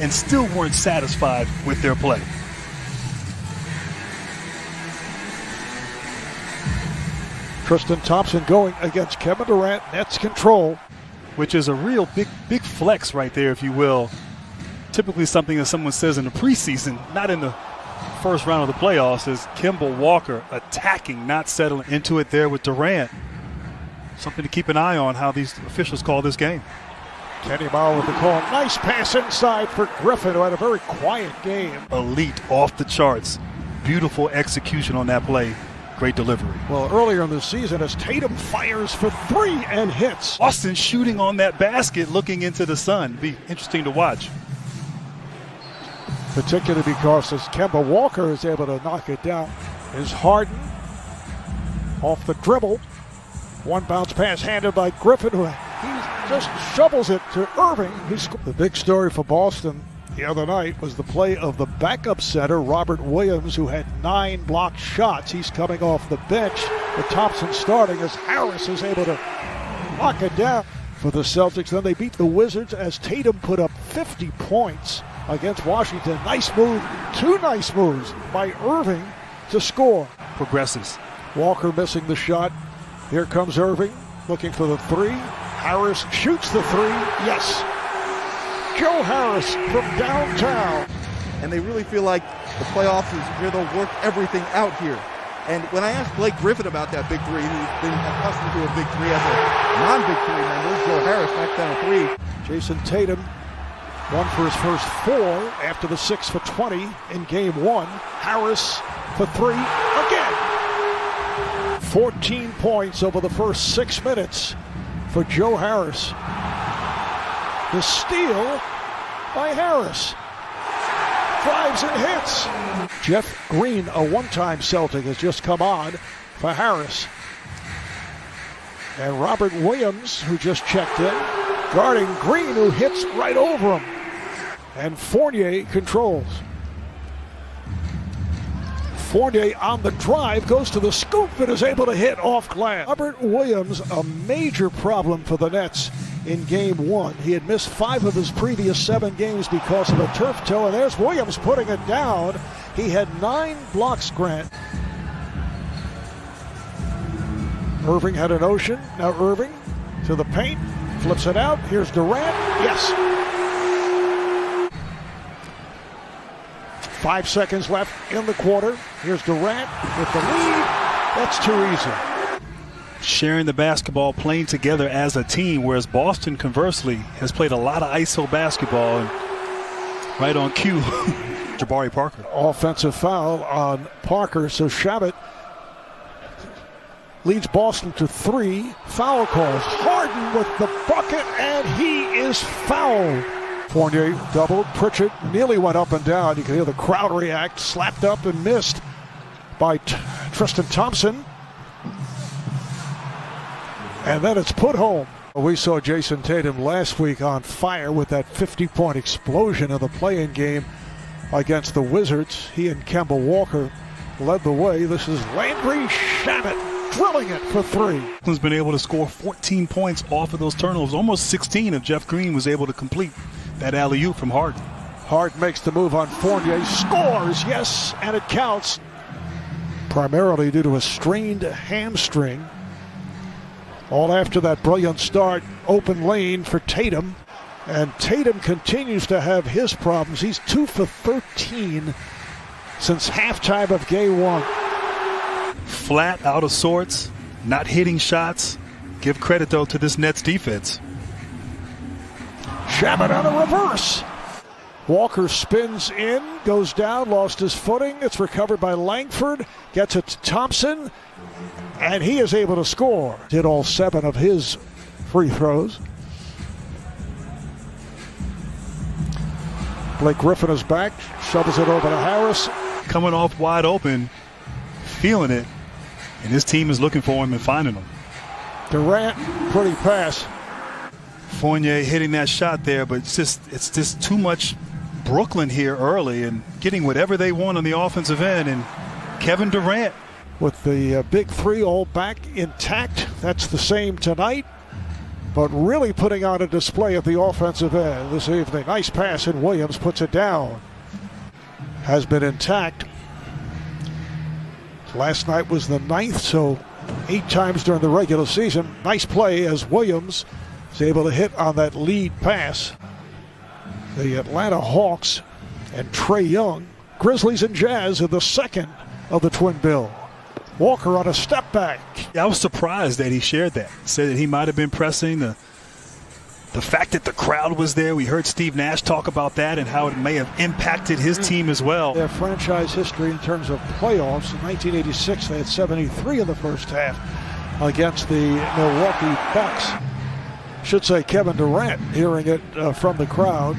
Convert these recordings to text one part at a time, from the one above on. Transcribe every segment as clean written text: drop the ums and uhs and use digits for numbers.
and still weren't satisfied with their play. Tristan Thompson going against Kevin Durant. Nets control. Which is a real big flex right there, if you will. Typically something that someone says in the preseason, not in the first round of the playoffs, is Kemba Walker attacking, not settling into it there with Durant. Something to keep an eye on how these officials call this game. Kenny Mauer with the call. Nice pass inside for Griffin, who had a very quiet game. Elite, off the charts. Beautiful execution on that play. Great delivery. Well, earlier in the season, as Tatum fires for three and hits. Austin shooting on that basket, looking into the sun. Be interesting to watch. Particularly because as Kemba Walker is able to knock it down, is Harden off the dribble. One bounce pass handed by Griffin, who he just shovels it to Irving. The big story for Boston the other night was the play of the backup center, Robert Williams, who had 9 blocked shots. He's coming off the bench with Thompson starting as Harris is able to knock it down for the Celtics. Then they beat the Wizards as Tatum put up 50 points against Washington. Nice move, 2 nice moves by Irving to score. Progresses. Walker missing the shot. Here comes Irving looking for the 3. Harris shoots the 3. Yes. Joe Harris from downtown. And they really feel like the playoffs is where they'll work everything out here. And when I asked Blake Griffin about that big 3, he's been accustomed to a big 3 as a non-big 3 member. Joe Harris knocked down a 3. Jason Tatum, 1 for his first 4 after the 6 for 20 in game 1. Harris for 3 again. 14 points over the first 6 minutes for Joe Harris. The steal by Harris. Drives and hits. Jeff Green, a one-time Celtic, has just come on for Harris. And Robert Williams, who just checked in, guarding Green, who hits right over him. And Fournier controls. Fournier on the drive, goes to the scoop and is able to hit off glass. Robert Williams, a major problem for the Nets in game 1. He had missed 5 of his previous 7 games because of a turf toe, and there's Williams putting it down. He had 9 blocks, Grant. Irving had a notion. Now Irving to the paint, flips it out. Here's Durant. Yes. 5 seconds left in the quarter. Here's Durant with the lead. That's too easy. Sharing the basketball, playing together as a team, whereas Boston, conversely, has played a lot of ISO basketball. And right on cue, Jabari Parker. Offensive foul on Parker, so Shabbat leads Boston to 3 foul calls. Harden with the bucket, and he is fouled. Fournier doubled. Pritchard nearly went up and down. You can hear the crowd react. Slapped up and missed by Tristan Thompson. And then it's put home. We saw Jason Tatum last week on fire with that 50-point explosion of the play-in game against the Wizards. He and Kemba Walker led the way. This is Landry Shamet drilling it for 3. He's been able to score 14 points off of those turnovers. Almost 16 if Jeff Green was able to complete that alley-oop from Harden. Harden makes the move on Fournier. Scores, yes, and it counts. Primarily due to a strained hamstring. All after that brilliant start, open lane for Tatum. And Tatum continues to have his problems. He's 2 for 13 since halftime of game 1. Flat, out of sorts, not hitting shots. Give credit, though, to this Nets defense. Shabbat on a reverse. Walker spins in, goes down, lost his footing. It's recovered by Langford. Gets it to Thompson. And he is able to score. Hit all 7 of his free throws. Blake Griffin is back. Shovels it over to Harris. Coming off wide open, feeling it. And his team is looking for him and finding him. Durant, pretty pass. Fournier hitting that shot there, but it's just too much Brooklyn here early and getting whatever they want on the offensive end. And Kevin Durant, with the big 3 all back intact. That's the same tonight. but really putting on a display at the offensive end this evening. Nice pass, and Williams puts it down. Has been intact. Last night was the 9th, so 8 times during the regular season. Nice play as Williams is able to hit on that lead pass. The Atlanta Hawks and Trae Young, Grizzlies and Jazz are the second of the twin bill. Walker on a step back. Yeah, I was surprised that he shared that. Said that he might have been pressing. The fact that the crowd was there, we heard Steve Nash talk about that and how it may have impacted his team as well. Their franchise history in terms of playoffs. In 1986, they had 73 in the first half against the Milwaukee Bucks. Should say Kevin Durant hearing it from the crowd.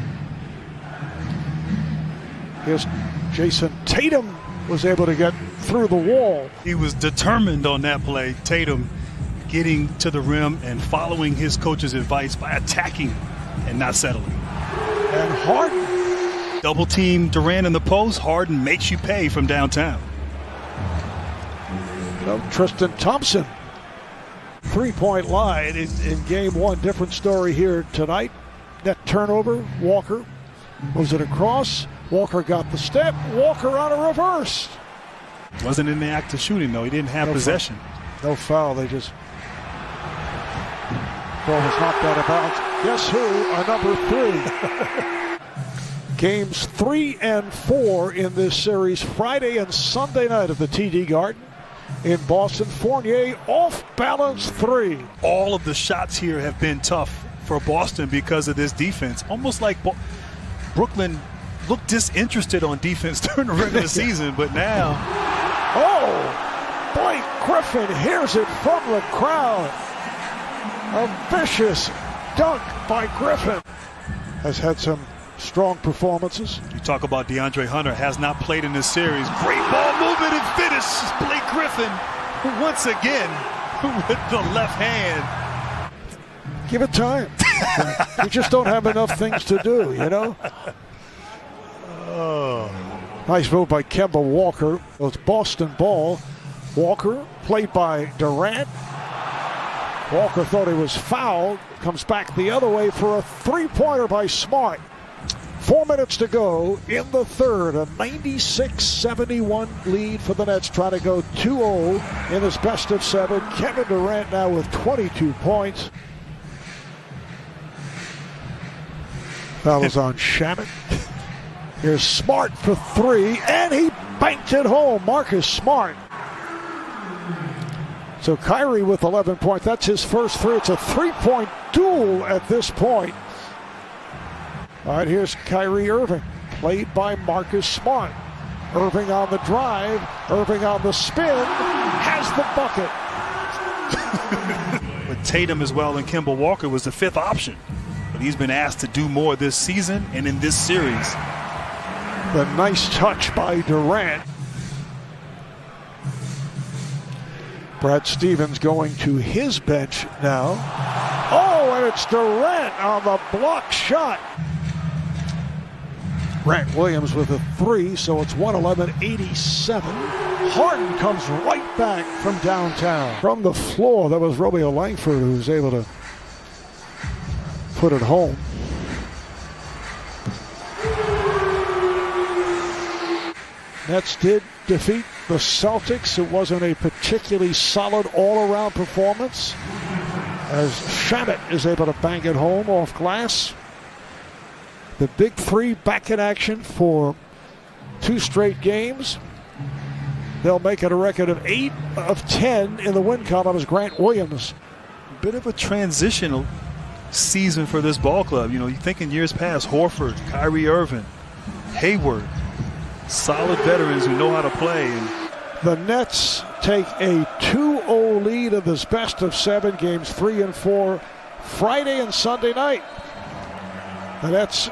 Here's Jason Tatum was able to get through the wall. He was determined on that play. Tatum getting to the rim and following his coach's advice by attacking and not settling. And Harden. Double team Durant in the post. Harden makes you pay from downtown. Tristan Thompson. 3-point line in game one. Different story here tonight. Net turnover. Walker moves it across. Walker got the step. Walker on a reverse. Wasn't in the act of shooting, though. He didn't have possession. No foul. They just. Ball was knocked out of bounds. Guess who? Number 3. Games 3 and 4 in this series. Friday and Sunday night at the TD Garden in Boston. Fournier off balance 3. All of the shots here have been tough for Boston because of this defense. Almost like Brooklyn looked disinterested on defense during the regular season, but now. Oh! Blake Griffin hears it from the crowd. A vicious dunk by Griffin. Has had some strong performances. You talk about DeAndre Hunter, has not played in this series. Great ball movement and finish. Blake Griffin once again with the left hand. Give it time. We just don't have enough things to do, you know? Oh. Nice move by Kemba Walker. It's Boston ball. Walker played by Durant. Walker thought he was fouled. Comes back the other way for a three-pointer by Smart. 4 minutes to go in the third. A 96-71 lead for the Nets, trying to go 2-0 in this best of 7. Kevin Durant now with 22 points. Foul is on Shamet. Here's Smart for 3, and he banked it home. Marcus Smart. So Kyrie with 11 points. That's his first 3. It's a 3-point duel at this point. All right, here's Kyrie Irving, played by Marcus Smart. Irving on the drive. Irving on the spin. Has the bucket. With Tatum as well, and Kemba Walker was the 5th option. But he's been asked to do more this season and in this series. The nice touch by Durant. Brad Stevens going to his bench now. Oh, and it's Durant on the block shot. Grant Williams with a 3, so it's 111-87. Harden comes right back from downtown. From the floor, that was Romeo Langford who was able to put it home. Nets did defeat the Celtics. It wasn't a particularly solid all-around performance, as Shamet is able to bang it home off glass. The big 3 back in action for 2 straight games. They'll make it a record of 8 of 10 in the win column as Grant Williams. Bit of a transitional season for this ball club. You know, you think in years past, Horford, Kyrie Irving, Hayward, solid veterans who know how to play. The Nets take a 2-0 lead in this best of 7, games 3 and 4, Friday and Sunday night. The Nets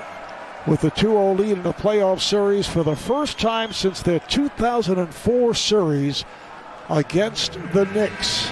with the 2-0 lead in the playoff series for the first time since their 2004 series against the Knicks.